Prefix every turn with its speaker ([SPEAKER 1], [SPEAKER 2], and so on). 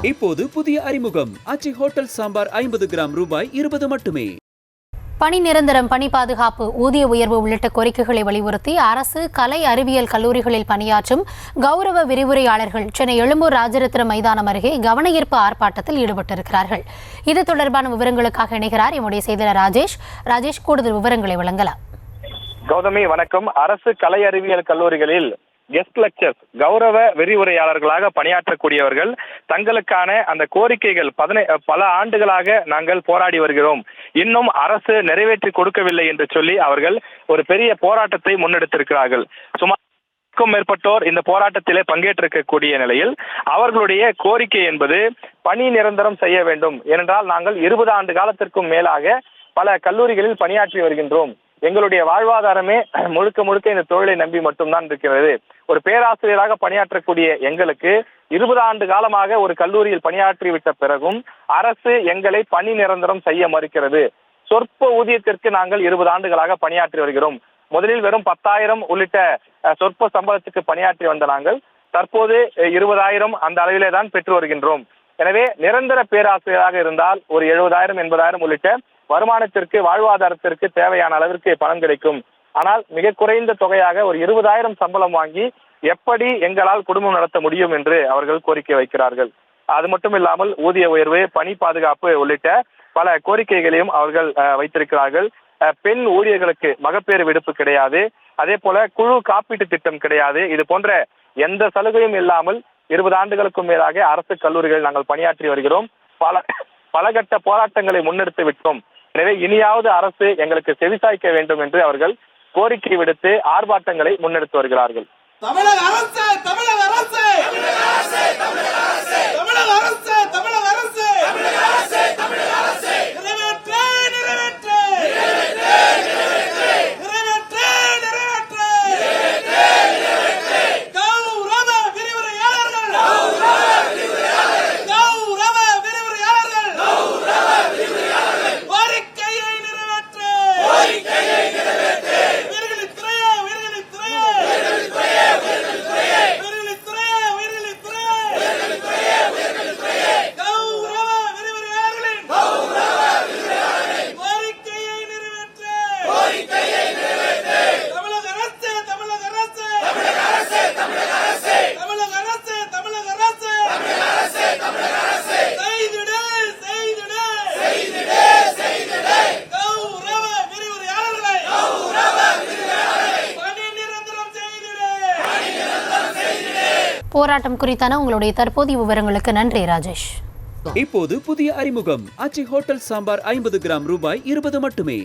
[SPEAKER 1] இப்போது புதிய அறிமுகம் அச்சி ஹோட்டல் சாம்பார் 50 கிராம் ரூபாய் 20 மட்டுமே.
[SPEAKER 2] பணி நிரந்தரம், பணி பாதுகாப்பு, ஊதிய உயர்வு உள்ளிட்ட கோரிக்கைகளை வலியுறுத்தி அரசு கலை அறிவியல் கல்லூரிகளில் பணியாற்றும் கௌரவ விரிவுரையாளர்கள் சென்னை எழும்பூர் ராஜரத்னம் மைதானம் அருகே கவனஈர்ப்பு ஆர்ப்பாட்டத்தில் ஈடுபட்டிருக்கிறார்கள். இது தொடர்பான விவரங்களுக்காக இணைகிறார் எம்முடைய செய்தியாளர் ராஜேஷ். கூடுதல் விவரங்களை வழங்கலாம்.
[SPEAKER 3] கௌதமி, வணக்கம். அரசு கலை அறிவியல் கல்லூரிகளில் கெஸ்ட் லெக்சர்ஸ், கௌரவ விரிவுரையாளர்களாக பணியாற்றக்கூடியவர்கள் தங்களுக்கான அந்த கோரிக்கைகள் பல ஆண்டுகளாக நாங்கள் போராடி வருகிறோம், இன்னும் அரசு நிறைவேற்றி கொடுக்கவில்லை என்று சொல்லி அவர்கள் ஒரு பெரிய போராட்டத்தை முன்னெடுத்திருக்கிறார்கள். சுமார் மேற்பட்டோர் இந்த போராட்டத்திலே பங்கேற்றிருக்கக்கூடிய நிலையில் அவர்களுடைய கோரிக்கை என்பது பணி நிரந்தரம் செய்ய வேண்டும். ஏனென்றால் நாங்கள் 20 ஆண்டு காலத்திற்கும் மேலாக பல கல்லூரிகளில் பணியாற்றி வருகின்றோம். எங்களுடைய வாழ்வாதாரமே முழுக்க இந்த தொழிலை நம்பி மட்டும்தான் இருக்கிறது. ஒரு பேராசிரியராக பணியாற்றக்கூடிய எங்களுக்கு 20 ஆண்டு காலமாக ஒரு கல்லூரியில் பணியாற்றிவிட்ட பிறகும் அரசு எங்களை பணி நிரந்தரம் செய்ய மறுக்கிறது. சொற்ப ஊதியத்திற்கு நாங்கள் 20 ஆண்டுகளாக பணியாற்றி வருகிறோம். முதலில் வெறும் 10,000 உள்ளிட்ட சொற்ப சம்பளத்துக்கு பணியாற்றி வந்த நாங்கள் தற்போது 20,000 அந்த அளவிலே தான் பெற்று வருகின்றோம். எனவே நிரந்தர பேராசிரியராக இருந்தால் ஒரு 70,000 80,000 உள்ளிட்ட வருமானத்திற்கு, வாழ்வாதாரத்திற்கு தேவையான அளவிற்கு பணம் கிடைக்கும். ஆனால் மிக குறைந்த தொகையாக ஒரு 20,000 சம்பளம் வாங்கி எப்படி எங்களால் குடும்பம் நடத்த முடியும் என்று அவர்கள் கோரிக்கை வைக்கிறார்கள். அது மட்டும் இல்லாமல் ஊதிய உயர்வு, பணி பாதுகாப்பு உள்ளிட்ட பல கோரிக்கைகளையும் அவர்கள் வைத்திருக்கிறார்கள். பெண் ஊழியர்களுக்கு மகப்பேறு விடுப்பு கிடையாது, அதே போல குழு காப்பீட்டு திட்டம் கிடையாது. இது போன்ற எந்த சலுகையும் இல்லாமல் 20 ஆண்டுகளுக்கும் மேலாக அரசு கல்லூரிகளில் நாங்கள் பணியாற்றி வருகிறோம். பல கட்ட போராட்டங்களை முன்னெடுத்து விட்டோம். எனவே இனியாவது அரசு எங்களுக்கு செவிசாய்க்க வேண்டும் என்று அவர்கள் கோரிக்கை விடுத்து ஆர்ப்பாட்டங்களை முன்னெடுத்து வருகிறார்கள்.
[SPEAKER 4] தமிழக அரசு, தமிழக அரசு, தமிழக அரசு, தமிழக அரசு, தமிழக அரசு, தமிழக அரசு, தமிழக அரசு, தமிழக அரசு, நிறைவேற்று, நிறைவேற்று, நிறைவேற்று, நிறைவேற்று, நிறைவேற்று, நிறைவேற்று, நிறைவேற்று, கௌரவ விரிவுரையாளர்கள், கௌரவ விரிவுரையாளர்கள், கௌரவ விரிவுரையாளர்கள், கௌரவ விரிவுரையாளர்கள், கோரிக்கையை நிறைவேற்று, கோரிக்கையை நிறைவேற்று,
[SPEAKER 2] போராட்டம் குறித்தான உங்களுடைய தற்போதைய விவரங்களுக்கு நன்றி ராஜேஷ்.
[SPEAKER 1] இப்போது புதிய அறிமுகம் அச்சி ஹோட்டல் சாம்பார் 50 கிராம் ரூபாய் 20 மட்டுமே.